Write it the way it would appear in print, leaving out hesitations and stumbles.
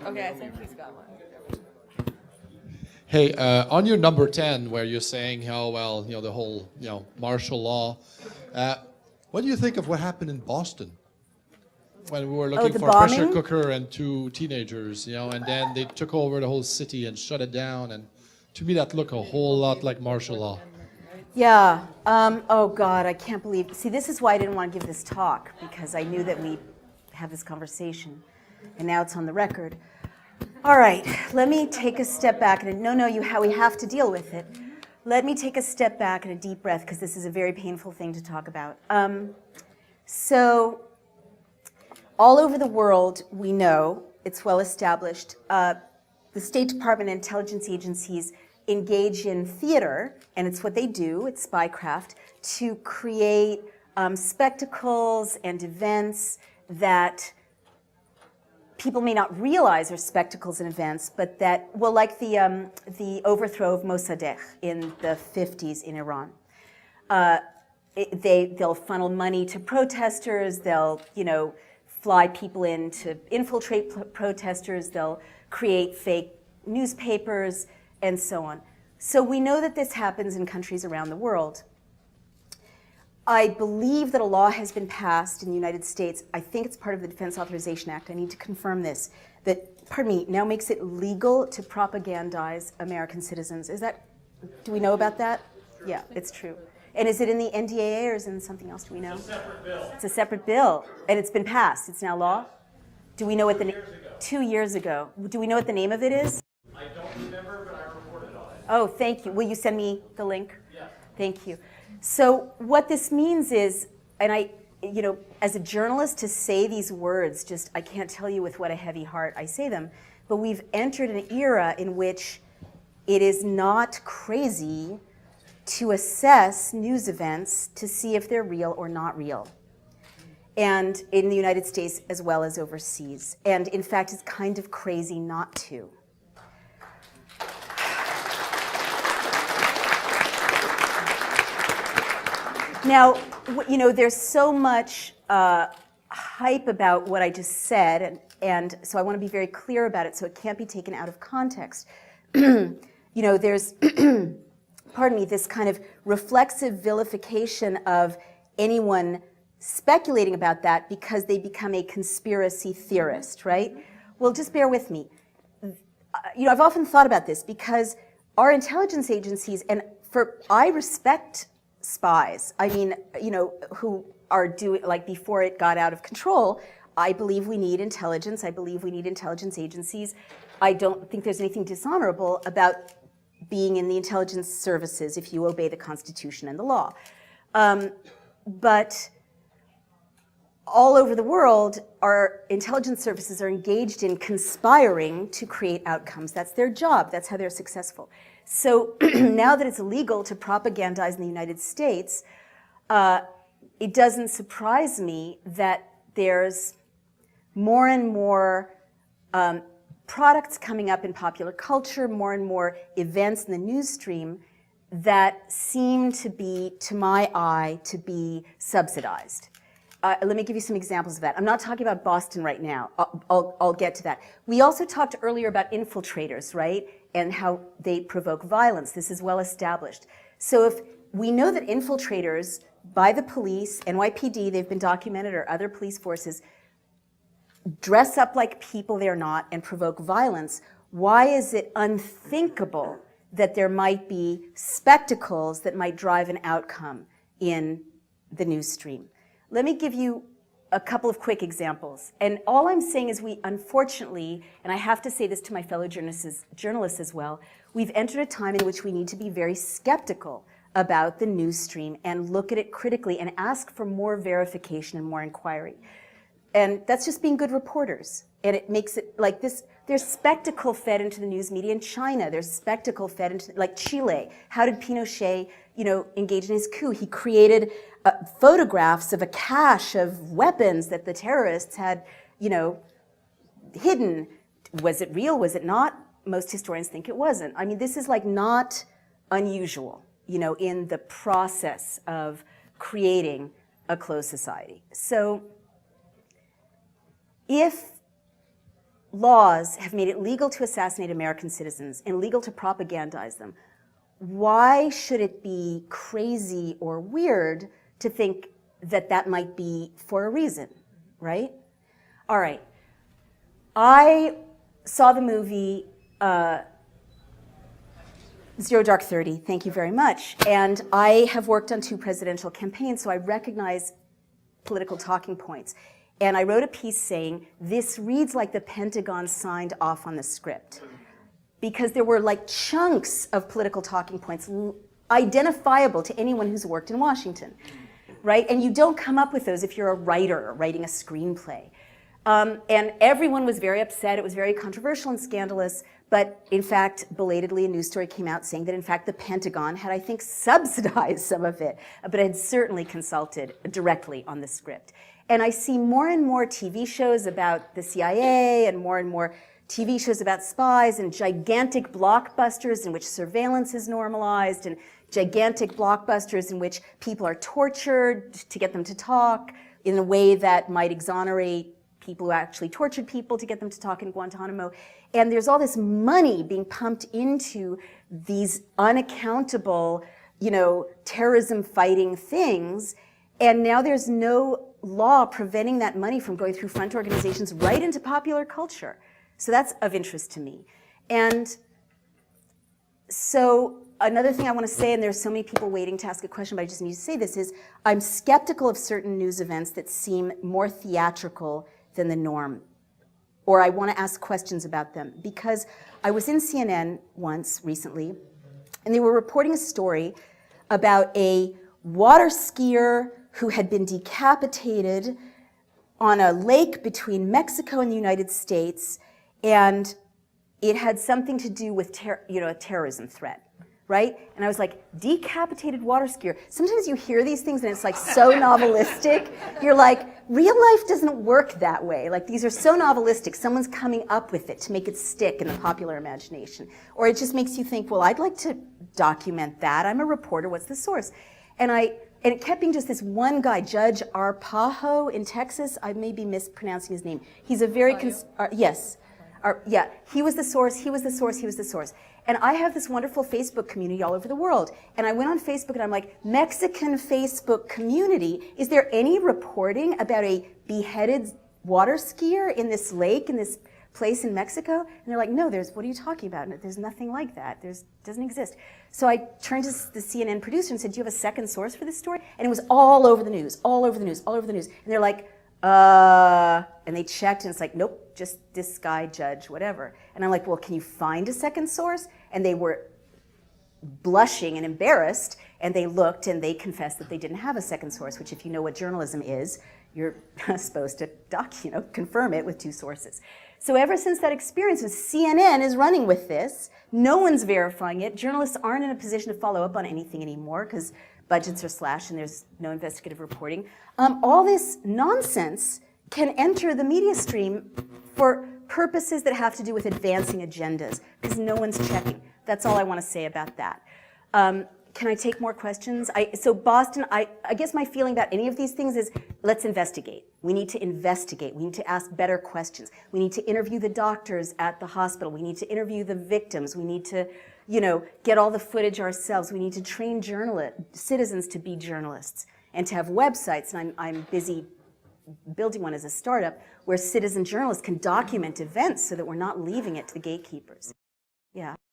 Okay, I think he's got one. Hey, on your number 10, where you're saying how, well, the whole, martial law, what do you think of what happened in Boston when we were looking the for a pressure bombing? cooker and two teenagers, and then they took over the whole city and shut it down, and to me that looked a whole lot like martial law. Yeah. Oh, God, I can't believe. See, this is why I didn't want to give this talk, because I knew that we'd have this conversation, and now it's on the record. All right, let me take a step back. And we have to deal with it. Let me take a step back and a deep breath, because this is a very painful thing to talk about. So all over the world, we know, it's well established, the State Department and intelligence agencies engage in theater, and it's what they do, it's spycraft, to create spectacles and events that people may not realize are spectacles and events, but that, well, like the overthrow of Mossadegh in the 50s in Iran. They'll funnel money to protesters, they'll, fly people in to infiltrate protesters, they'll create fake newspapers, and so on. So we know that this happens in countries around the world. I believe that a law has been passed in the United States. I think it's part of the Defense Authorization Act. I need to confirm this. That, now makes it legal to propagandize American citizens. Do we know about that? Sure. Yeah, it's true. And is it in the NDAA or is it in something else? Do we know? It's a separate bill. It's a separate bill. And it's been passed. It's now law? Do we know what 2 years ago. Do we know what the name of it is? I don't remember, but I reported on it. Oh, thank you. Will you send me the link? Yes. Thank you. So what this means is, and I, as a journalist, to say these words, just, I can't tell you with what a heavy heart I say them, but we've entered an era in which it is not crazy to assess news events to see if they're real or not real. And in the United States as well as overseas. And in fact, it's kind of crazy not to. Now, there's so much hype about what I just said, and so I want to be very clear about it so it can't be taken out of context. There's, pardon me, this kind of reflexive vilification of anyone speculating about that because they become a conspiracy theorist, right? Well, just bear with me. I've often thought about this because our intelligence agencies, I respect spies. I mean, who are doing, like before it got out of control, I believe we need intelligence. I believe we need intelligence agencies. I don't think there's anything dishonorable about being in the intelligence services if you obey the Constitution and the law. But all over the world, our intelligence services are engaged in conspiring to create outcomes. That's their job. That's how they're successful. So now that it's illegal to propagandize in the United States, it doesn't surprise me that there's more and more products coming up in popular culture, more and more events in the news stream that seem to be, to my eye, to be subsidized. Let me give you some examples of that. I'm not talking about Boston right now. I'll get to that. We also talked earlier about infiltrators, right? And how they provoke violence. This is well established. So if we know that infiltrators by the police, NYPD, they've been documented, or other police forces, dress up like people they're not and provoke violence, why is it unthinkable that there might be spectacles that might drive an outcome in the news stream? Let me give you a couple of quick examples. And all I'm saying is we, unfortunately, and I have to say this to my fellow journalists as well, we've entered a time in which we need to be very skeptical about the news stream and look at it critically and ask for more verification and more inquiry. And that's just being good reporters. And it makes it like this. There's spectacle fed into the news media in China. There's spectacle fed into, like Chile. How did Pinochet, engage in his coup? He created photographs of a cache of weapons that the terrorists had, hidden. Was it real? Was it not? Most historians think it wasn't. I mean, this is like not unusual, in the process of creating a closed society. So if laws have made it legal to assassinate American citizens and legal to propagandize them, why should it be crazy or weird to think that that might be for a reason, right? All right. I saw the movie Zero Dark 30, thank you very much. And I have worked on 2 presidential campaigns, so I recognize political talking points. And I wrote a piece saying, this reads like the Pentagon signed off on the script. Because there were like chunks of political talking points identifiable to anyone who's worked in Washington, right? And you don't come up with those if you're a writer writing a screenplay. And everyone was very upset. It was very controversial and scandalous. But in fact, belatedly, a news story came out saying that in fact the Pentagon had, I think, subsidized some of it, but had certainly consulted directly on the script. And I see more and more TV shows about the CIA and more TV shows about spies and gigantic blockbusters in which surveillance is normalized and gigantic blockbusters in which people are tortured to get them to talk in a way that might exonerate people who actually tortured people to get them to talk in Guantanamo. And there's all this money being pumped into these unaccountable, terrorism fighting things. And now there's no law preventing that money from going through front organizations right into popular culture. So that's of interest to me. And so another thing I want to say, and there's so many people waiting to ask a question, but I just need to say this, is I'm skeptical of certain news events that seem more theatrical than the norm, or I want to ask questions about them. Because I was in CNN once recently, and they were reporting a story about a water skier who had been decapitated on a lake between Mexico and the United States, and it had something to do with a terrorism threat. Right? And I was like, decapitated water skier. Sometimes you hear these things and it's like so novelistic. You're like, real life doesn't work that way. Like these are so novelistic. Someone's coming up with it to make it stick in the popular imagination. Or it just makes you think, well, I'd like to document that. I'm a reporter. What's the source? And it kept being just this one guy, Judge Arpajo in Texas. I may be mispronouncing his name. He's a very, yes. Yeah, he was the source, he was the source, he was the source. And I have this wonderful Facebook community all over the world. And I went on Facebook and I'm like, Mexican Facebook community, is there any reporting about a beheaded water skier in this lake, in this place in Mexico? And they're like, no, what are you talking about? There's nothing like that. Doesn't exist. So I turned to the CNN producer and said, do you have a second source for this story? And it was all over the news, all over the news, all over the news. And they're like, and they checked and it's like, nope, just this guy, Judge, whatever. And I'm like, well, can you find a second source? And they were blushing and embarrassed, and they looked and they confessed that they didn't have a second source, which if you know what journalism is, you're supposed to confirm it with 2 sources. So ever since that experience, CNN is running with this. No one's verifying it. Journalists aren't in a position to follow up on anything anymore because budgets are slashed and there's no investigative reporting. All this nonsense can enter the media stream for purposes that have to do with advancing agendas because no one's checking. That's all I want to say about that. Can I take more questions? So Boston, I guess my feeling about any of these things is let's investigate. We need to investigate. We need to ask better questions. We need to interview the doctors at the hospital. We need to interview the victims. We need to, get all the footage ourselves. We need to train citizens to be journalists and to have websites. And I'm busy building one as a startup where citizen journalists can document events so that we're not leaving it to the gatekeepers. Yeah.